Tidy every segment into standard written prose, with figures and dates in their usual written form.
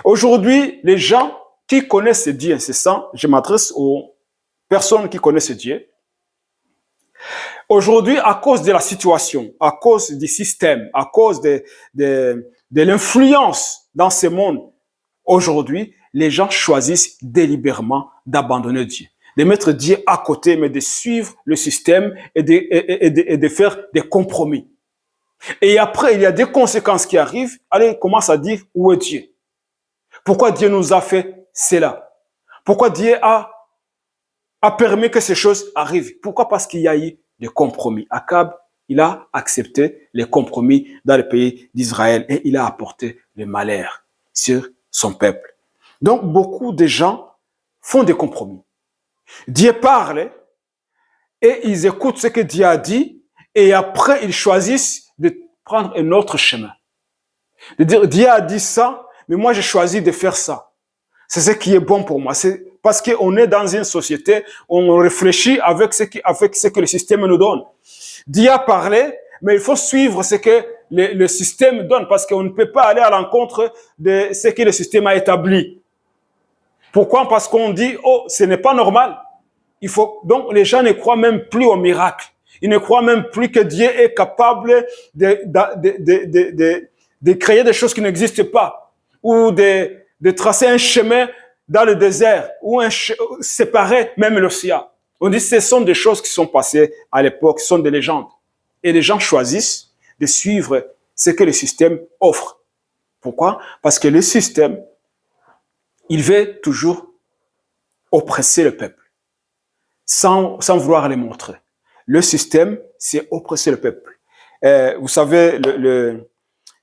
Aujourd'hui, les gens qui connaissent Dieu, c'est ça, je m'adresse aux personnes qui connaissent Dieu. Aujourd'hui, à cause de la situation, à cause du système, à cause de l'influence dans ce monde, aujourd'hui, les gens choisissent délibérément d'abandonner Dieu, de mettre Dieu à côté, mais de suivre le système et de faire des compromis. Et après, il y a des conséquences qui arrivent. Allez, commence à dire où est Dieu? Pourquoi Dieu nous a fait cela? Pourquoi Dieu a permis que ces choses arrivent? Pourquoi? Parce qu'il y a eu des compromis. Akab, il a accepté les compromis dans le pays d'Israël et il a apporté le malheur sur son peuple. Donc, beaucoup de gens font des compromis. Dieu parle et ils écoutent ce que Dieu a dit et après, ils choisissent de prendre un autre chemin. De dire, Dieu a dit ça, mais moi, j'ai choisi de faire ça. C'est ce qui est bon pour moi. C'est parce qu'on est dans une société, on réfléchit avec ce que le système nous donne. Dieu a parlé, mais il faut suivre ce que le système donne, parce qu'on ne peut pas aller à l'encontre de ce que le système a établi. Pourquoi? Parce qu'on dit, oh, ce n'est pas normal. Donc, les gens ne croient même plus au miracle. Ils ne croient même plus que Dieu est capable de créer des choses qui n'existent pas, ou de tracer un chemin dans le désert, ou séparer même l'océan. On dit que ce sont des choses qui sont passées à l'époque, ce sont des légendes. Et les gens choisissent de suivre ce que le système offre. Pourquoi? Parce que le système, il veut toujours oppresser le peuple, sans vouloir le montrer. Le système, c'est oppresser le peuple. Vous savez,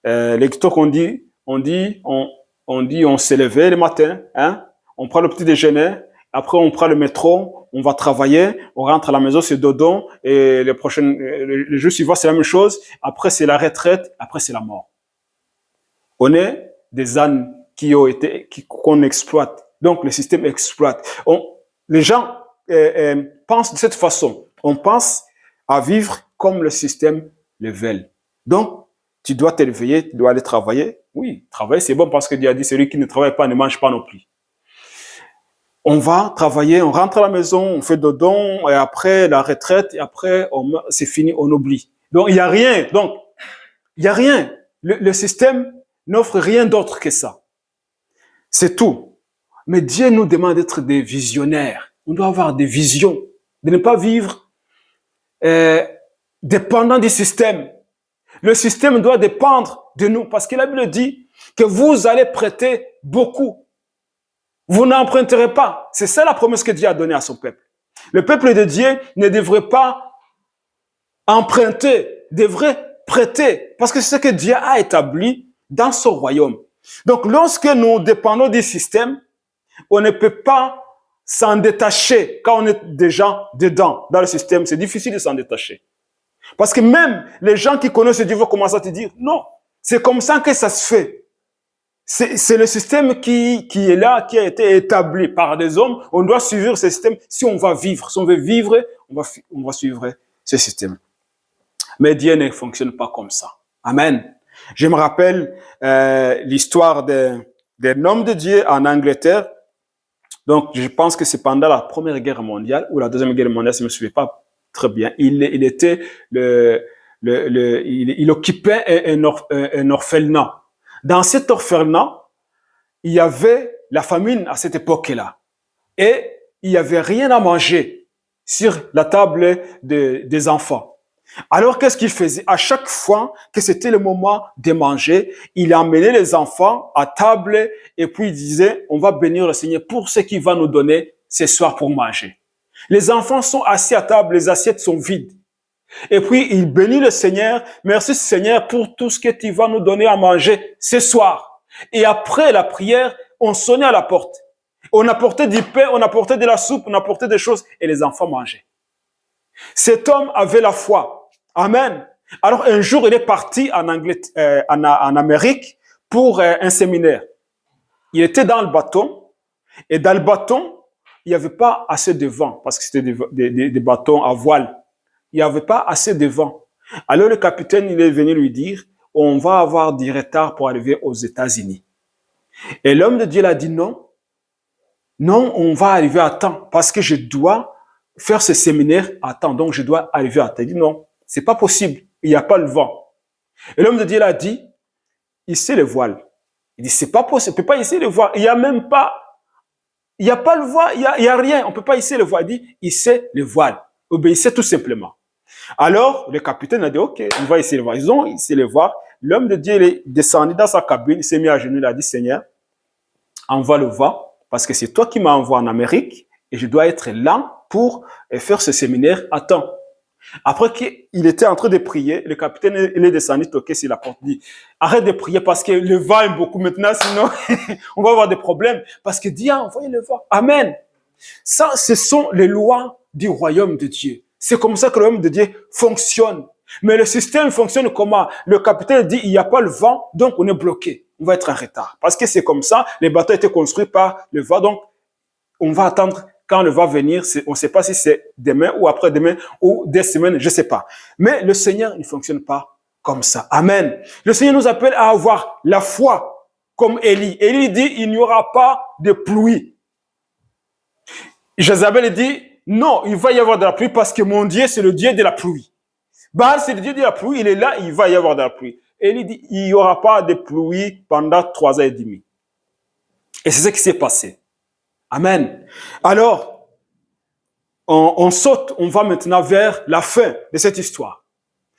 l'écriture qu'on dit, on s'est levé le matin, hein, on prend le petit déjeuner, après on prend le métro, on va travailler, on rentre à la maison, c'est dodo, et le jour suivant, c'est la même chose, après c'est la retraite, après c'est la mort. On est des ânes qu'on exploite. Donc le système exploite. Les gens pensent de cette façon. On pense à vivre comme le système le veut. Donc, tu dois te réveiller, tu dois aller travailler. Oui, travailler, c'est bon parce que Dieu a dit, celui qui ne travaille pas ne mange pas non plus. On va travailler, on rentre à la maison, on fait dodo, et après la retraite, et après, c'est fini, on oublie. Donc, il n'y a rien. Donc, il n'y a rien. Le système n'offre rien d'autre que ça. C'est tout. Mais Dieu nous demande d'être des visionnaires. On doit avoir des visions, de ne pas vivre dépendant du système. Le système doit dépendre de nous, parce que la Bible dit que vous allez prêter beaucoup. Vous n'emprunterez pas. C'est ça la promesse que Dieu a donnée à son peuple. Le peuple de Dieu ne devrait pas emprunter, devrait prêter, parce que c'est ce que Dieu a établi dans son royaume. Donc, lorsque nous dépendons du système, on ne peut pas s'en détacher quand on est déjà dedans, dans le système. C'est difficile de s'en détacher. Parce que même les gens qui connaissent Dieu vont commencer à te dire, non, c'est comme ça que ça se fait. C'est le système qui est là, qui a été établi par des hommes. On doit suivre ce système si on va vivre. Si on veut vivre, on va suivre ce système. Mais Dieu ne fonctionne pas comme ça. Amen. Je me rappelle l'histoire d'un homme de Dieu en Angleterre. Donc, je pense que c'est pendant la Première Guerre mondiale ou la Deuxième Guerre mondiale, je ne me souviens pas très bien. Il occupait un orphelinat. Dans cet orphelinat, il y avait la famine à cette époque-là. Et il n'y avait rien à manger sur la table des enfants. Alors, qu'est-ce qu'il faisait? À chaque fois que c'était le moment de manger, il emmenait les enfants à table et puis il disait, on va bénir le Seigneur pour ce qu'il va nous donner ce soir pour manger. Les enfants sont assis à table, les assiettes sont vides. Et puis, il bénit le Seigneur. Merci Seigneur pour tout ce que tu vas nous donner à manger ce soir. Et après la prière, on sonnait à la porte. On apportait du pain, on apportait de la soupe, on apportait des choses et les enfants mangeaient. Cet homme avait la foi. Amen. Alors, un jour, il est parti en Amérique pour un séminaire. Il était dans le bateau et dans le bateau, il n'y avait pas assez de vent parce que c'était des bateaux à voile. Il n'y avait pas assez de vent. Alors, le capitaine, il est venu lui dire, on va avoir du retard pour arriver aux États-Unis. Et l'homme de Dieu l'a dit non, non, on va arriver à temps parce que je dois faire ce séminaire à temps, donc je dois arriver à temps. Il dit non, c'est pas possible, il n'y a pas le vent. Et l'homme de Dieu l'a dit, hissez le voile. Il dit c'est pas possible, on peut pas hisser le voile, il y a même pas, il n'y a pas le voile, il y a rien, on peut pas hisser le voile. Il dit hissez le voile, obéissez tout simplement. Alors, le capitaine a dit, ok, on va essayer de voir. Ils ont essayé de voir. L'homme de Dieu, il est descendu dans sa cabine, il s'est mis à genoux, il a dit, Seigneur, envoie le vent, parce que c'est toi qui m'as envoyé en Amérique, et je dois être là pour faire ce séminaire à temps. Après qu'il était en train de prier, le capitaine, il est descendu, toqué sur la porte, dit, arrête de prier parce que le vent est beaucoup maintenant, sinon on va avoir des problèmes. Parce que Dieu a envoyé le vent. Amen. Ça, ce sont les lois du royaume de Dieu. C'est comme ça que le royaume de Dieu fonctionne. Mais le système fonctionne comment? Le capitaine dit, il n'y a pas le vent, donc on est bloqué. On va être en retard. Parce que c'est comme ça, les bateaux étaient construits par le vent, donc on va attendre quand le vent va venir. On ne sait pas si c'est demain ou après-demain ou des semaines, je ne sais pas. Mais le Seigneur, il ne fonctionne pas comme ça. Amen. Le Seigneur nous appelle à avoir la foi comme Élie. Élie dit, il n'y aura pas de pluie. Jézabel dit, non, il va y avoir de la pluie parce que mon Dieu, c'est le Dieu de la pluie. Baal, c'est le Dieu de la pluie, il est là, il va y avoir de la pluie. Et il dit, il n'y aura pas de pluie pendant 3 ans et demi. Et c'est ce qui s'est passé. Amen. Alors, on saute, on va maintenant vers la fin de cette histoire.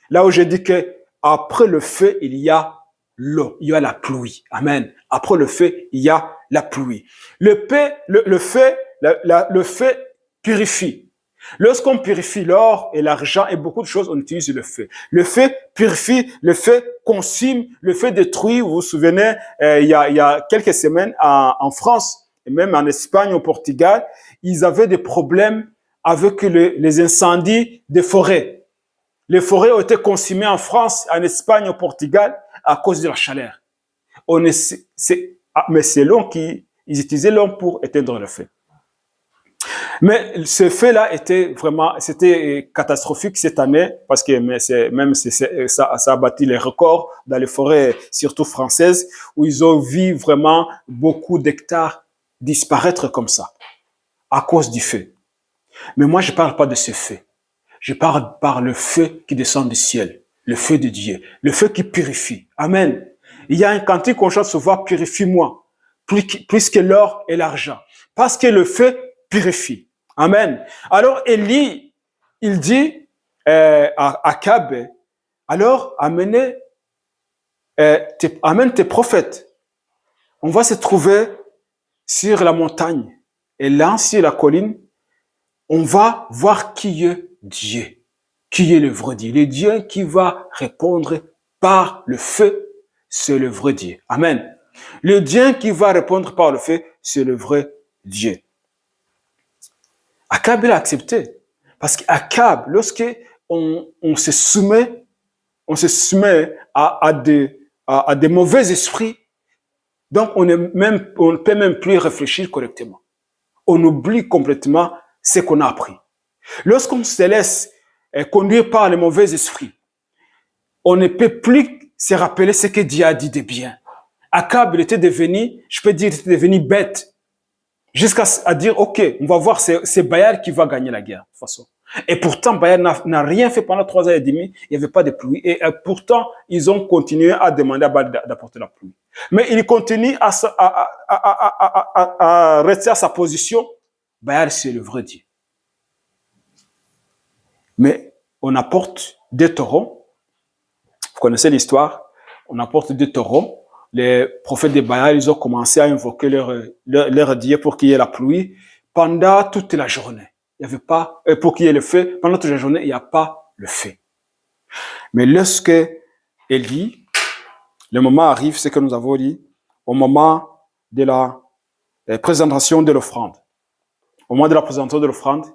Là où j'ai dit que après le feu, il y a l'eau, il y a la pluie. Amen. Après le feu, il y a la pluie. Le feu purifie. Lorsqu'on purifie l'or et l'argent et beaucoup de choses, on utilise le feu. Le feu purifie, le feu consume, le feu détruit. Vous vous souvenez, il y a quelques semaines en France et même en Espagne, au Portugal, ils avaient des problèmes avec les incendies des forêts. Les forêts ont été consumées en France, en Espagne, au Portugal à cause de la chaleur. Mais c'est l'homme ils utilisaient l'homme pour éteindre le feu. Mais ce fait-là c'était catastrophique cette année parce que ça a battu les records dans les forêts, surtout françaises, où ils ont vu vraiment beaucoup d'hectares disparaître comme ça à cause du feu. Mais moi, je parle pas de ce feu. Je parle par le feu qui descend du ciel, le feu de Dieu, le feu qui purifie. Amen. Il y a un cantique qu'on chante souvent, purifie-moi, plus que l'or et l'argent, parce que le feu purifie. Amen. Alors Élie, il dit à Akab, alors amène tes prophètes. On va se trouver sur la montagne et là, sur la colline, on va voir qui est Dieu, qui est le vrai Dieu. Le Dieu qui va répondre par le feu, c'est le vrai Dieu. Amen. Le Dieu qui va répondre par le feu, c'est le vrai Dieu. Akab l'a accepté. Parce qu'Akab, lorsque on se soumet à des mauvais esprits, donc on ne peut même plus réfléchir correctement. On oublie complètement ce qu'on a appris. Lorsqu'on se laisse conduire par les mauvais esprits, on ne peut plus se rappeler ce que Dieu a dit de bien. Akab, il était devenu bête. Jusqu'à dire, ok, on va voir, c'est Baal qui va gagner la guerre, de toute façon. Et pourtant, Baal n'a rien fait pendant 3 ans et demi, il n'y avait pas de pluie. Et pourtant, ils ont continué à demander à Baal d'apporter la pluie. Mais il continue à rester à sa position. Baal, c'est le vrai Dieu. Mais on apporte 2 taureaux. Vous connaissez l'histoire. On apporte 2 taureaux. Les prophètes de Baal, ils ont commencé à invoquer leur Dieu pour qu'il y ait la pluie pendant toute la journée. Il n'y avait pas, pour qu'il y ait le feu, pendant toute la journée, il n'y a pas le feu. Mais lorsque Élie, le moment arrive, c'est que nous avons dit, au moment de la présentation de l'offrande. Au moment de la présentation de l'offrande,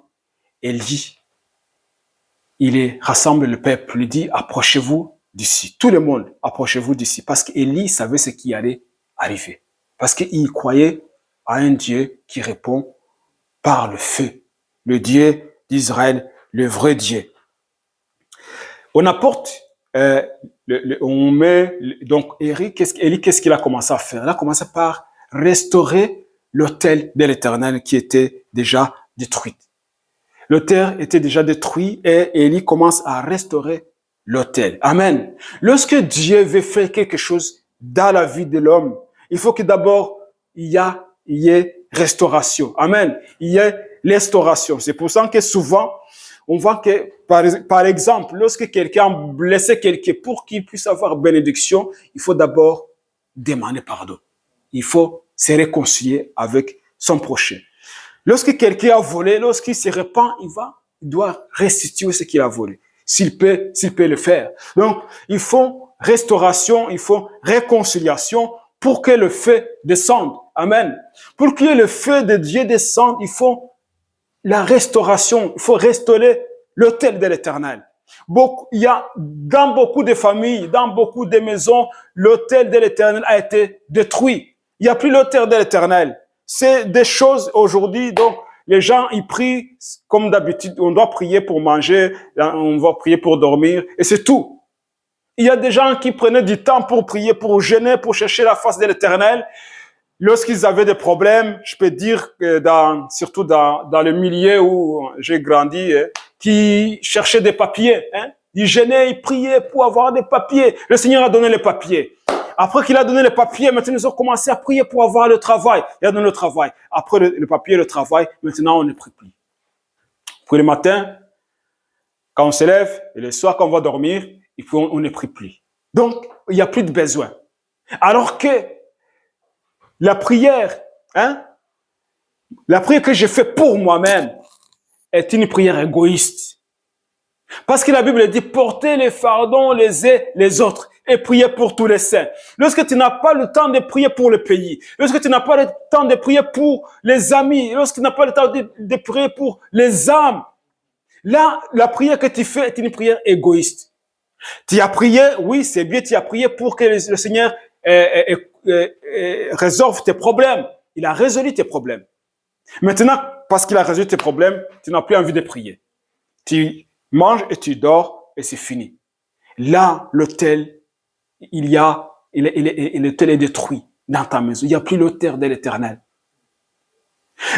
Élie, il rassemble le peuple, il dit, approchez-vous d'ici. Tout le monde, approchez-vous d'ici. Parce qu'Élie savait ce qui allait arriver. Parce qu'il croyait à un Dieu qui répond par le feu. Le Dieu d'Israël, le vrai Dieu. On apporte, on met, donc Élie, qu'est-ce qu'il a commencé à faire? Il a commencé par restaurer l'autel de l'Éternel qui était déjà détruit. L'autel était déjà détruit et Élie commence à restaurer l'autel. Amen. Lorsque Dieu veut faire quelque chose dans la vie de l'homme, il faut que d'abord il y ait restauration. Amen. Il y ait restauration. C'est pour ça que souvent, on voit que, par exemple, lorsque quelqu'un blessait quelqu'un, pour qu'il puisse avoir bénédiction, il faut d'abord demander pardon. Il faut se réconcilier avec son prochain. Lorsque quelqu'un a volé, lorsqu'il se repent, il doit restituer ce qu'il a volé. S'il peut le faire. Donc, il faut restauration, il faut réconciliation pour que le feu descende. Amen. Pour que le feu de Dieu descende, il faut la restauration. Il faut restaurer l'autel de l'Éternel. Il y a dans beaucoup de familles, dans beaucoup de maisons, l'autel de l'Éternel a été détruit. Il n'y a plus l'autel de l'Éternel. C'est des choses aujourd'hui, donc les gens ils prient comme d'habitude. On doit prier pour manger, on va prier pour dormir, et c'est tout. Il y a des gens qui prenaient du temps pour prier, pour jeûner, pour chercher la face de l'Éternel. Lorsqu'ils avaient des problèmes, je peux dire que surtout dans le milieu où j'ai grandi, qui cherchaient des papiers. Ils jeûnaient, ils priaient pour avoir des papiers. Le Seigneur a donné les papiers. Après qu'il a donné les papiers, maintenant ils ont commencé à prier pour avoir le travail. Il a donné le travail. Après le papier, le travail, maintenant on ne prie plus. Pour le matin, quand on se lève, et le soir quand on va dormir, on ne prie plus. Donc, il n'y a plus de besoin. Alors que la prière que je fais pour moi-même est une prière égoïste. Parce que la Bible dit, portez les fardons les uns les autres et priez pour tous les saints. Lorsque tu n'as pas le temps de prier pour le pays, lorsque tu n'as pas le temps de prier pour les amis, lorsque tu n'as pas le temps de prier pour les âmes, là, la prière que tu fais est une prière égoïste. Tu as prié, oui, c'est bien, tu as prié pour que le Seigneur résolve tes problèmes. Il a résolu tes problèmes. Maintenant, parce qu'il a résolu tes problèmes, tu n'as plus envie de prier. Tu manges et tu dors et c'est fini. Là, l'autel, l'autel est détruit dans ta maison. Il n'y a plus l'autel de l'Éternel.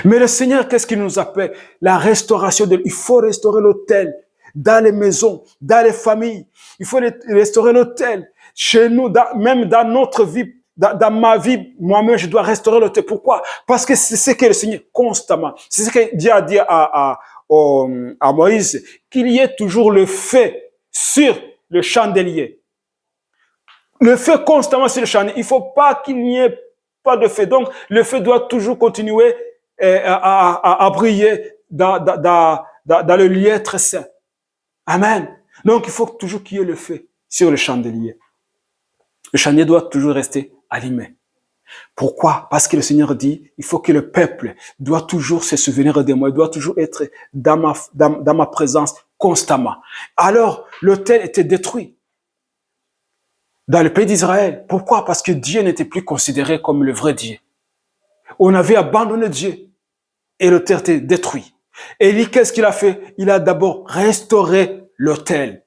Mais le Seigneur, qu'est-ce qu'il nous appelle? La restauration il faut restaurer l'autel dans les maisons, dans les familles. Il faut restaurer l'autel chez nous, même dans notre vie. Dans ma vie, moi-même, je dois restaurer l'autel. Pourquoi? Parce que c'est ce que le Seigneur constamment. C'est ce que Dieu a dit à Moïse, qu'il y ait toujours le feu sur le chandelier. Le feu constamment sur le chandelier. Il ne faut pas qu'il n'y ait pas de feu. Donc, le feu doit toujours continuer à briller dans le lieu très saint. Amen. Donc, il faut toujours qu'il y ait le feu sur le chandelier. Le chandelier doit toujours rester allumé. Pourquoi? Parce que le Seigneur dit, il faut que le peuple doit toujours se souvenir de moi, il doit toujours être dans ma présence constamment. Alors, l'autel était détruit dans le pays d'Israël. Pourquoi? Parce que Dieu n'était plus considéré comme le vrai Dieu. On avait abandonné Dieu et l'autel était détruit. Élie, qu'est-ce qu'il a fait? Il a d'abord restauré l'autel.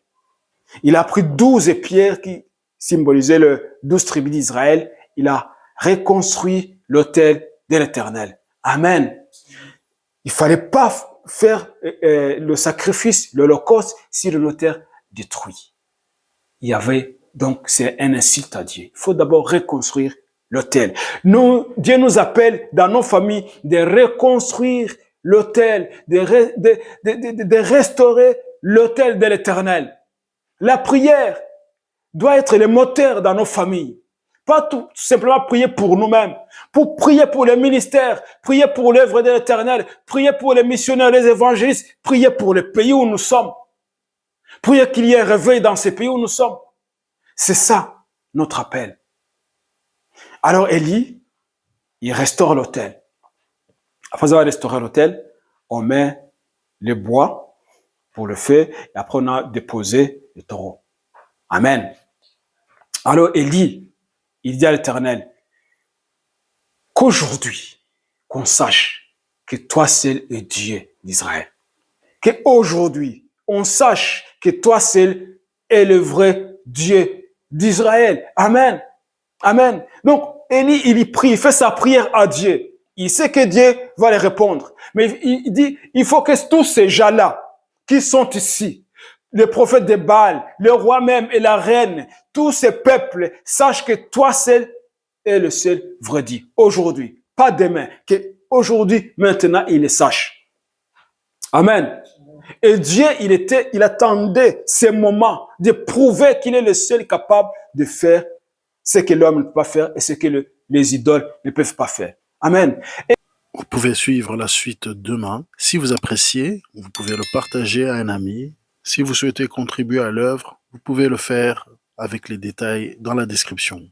Il a pris 12 pierres qui symbolisaient les 12 tribus d'Israël. Il a reconstruit l'autel de l'Éternel. Amen. Il fallait pas faire le sacrifice, l'holocauste, si l'autel détruit. Il y avait, donc, c'est un insulte à Dieu. Il faut d'abord reconstruire l'autel. Dieu nous appelle dans nos familles de reconstruire l'autel, de restaurer l'autel de l'Éternel. La prière doit être le moteur dans nos familles. Pas tout simplement prier pour nous-mêmes, pour prier pour les ministères, prier pour l'œuvre de l'Éternel, prier pour les missionnaires, les évangélistes, prier pour le pays où nous sommes. Prier qu'il y ait un réveil dans ces pays où nous sommes. C'est ça, notre appel. Alors Élie, il restaure l'autel. Après avoir restauré l'autel, on met le bois pour le feu, et après on a déposé le taureau. Amen. Alors Élie, il dit à l'Éternel, qu'aujourd'hui, qu'on sache que toi seul es Dieu d'Israël. Qu'aujourd'hui, on sache que toi seul es le vrai Dieu d'Israël. Amen. Amen. Donc, Élie, il y prie, il fait sa prière à Dieu. Il sait que Dieu va les répondre. Mais il dit, il faut que tous ces gens-là qui sont ici, les prophètes de Baal, le roi même et la reine, tous ces peuples sachent que toi seul est le seul vrai Dieu. Aujourd'hui, pas demain, que aujourd'hui, maintenant, ils le sachent. Amen. Et Dieu, il attendait ces moments de prouver qu'il est le seul capable de faire ce que l'homme ne peut pas faire et ce que les idoles ne peuvent pas faire. Amen. Vous pouvez suivre la suite demain. Si vous appréciez, vous pouvez le partager à un ami. Si vous souhaitez contribuer à l'œuvre, vous pouvez le faire avec les détails dans la description.